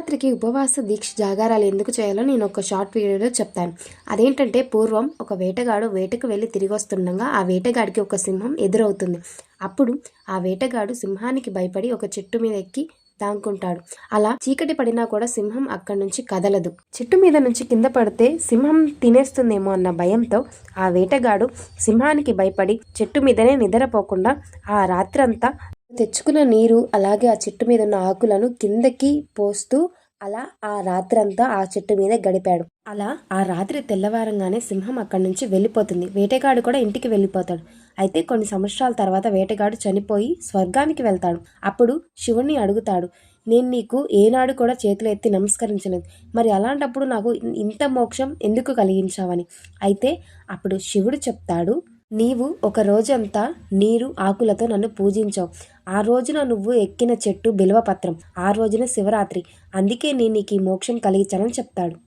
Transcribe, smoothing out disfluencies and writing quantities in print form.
శివరాత్రికి ఉపవాస దీక్ష జాగారాలు ఎందుకు చేయాలో నేను ఒక షార్ట్ వీడియోలో చెప్తాను. అదేంటంటే పూర్వం ఒక వేటగాడు వేటకు వెళ్ళి తిరిగి వస్తుండగా ఆ వేటగాడికి ఒక సింహం ఎదురవుతుంది. అప్పుడు ఆ వేటగాడు సింహానికి భయపడి ఒక చెట్టు మీద ఎక్కి దాక్కుంటాడు. అలా చీకటి పడినా కూడా సింహం అక్కడి నుంచి కదలదు. చెట్టు మీద నుంచి కింద పడితే సింహం తినేస్తుందేమో అన్న భయంతో ఆ వేటగాడు సింహానికి భయపడి చెట్టు మీదనే నిద్రపోకుండా ఆ రాత్రంతా తెచ్చుకున్న నీరు అలాగే ఆ చెట్టు మీద ఉన్న ఆకులను కిందకి పోస్తూ అలా ఆ రాత్రంతా ఆ చెట్టు మీద గడిపాడు. అలా ఆ రాత్రి తెల్లవారంగానే సింహం అక్కడి నుంచి వెళ్ళిపోతుంది. వేటగాడు కూడా ఇంటికి వెళ్ళిపోతాడు. అయితే కొన్ని సంవత్సరాల తర్వాత వేటగాడు చనిపోయి స్వర్గానికి వెళ్తాడు. అప్పుడు శివుణ్ణి అడుగుతాడు, నేను నీకు ఏనాడు కూడా చేతులు ఎత్తి నమస్కరించలేదు, మరి అలాంటప్పుడు నాకు ఇంత మోక్షం ఎందుకు కలిగించావని. అయితే అప్పుడు శివుడు చెప్తాడు, నీవు ఒక రోజంతా నీరు ఆకులతో నన్ను పూజించావు. ఆ రోజున నువ్వు ఎక్కిన చెట్టు బిల్వపత్రం. ఆ రోజున శివరాత్రి. అందుకే నేను నీకు ఈ మోక్షం కలిగించానని చెప్తాడు.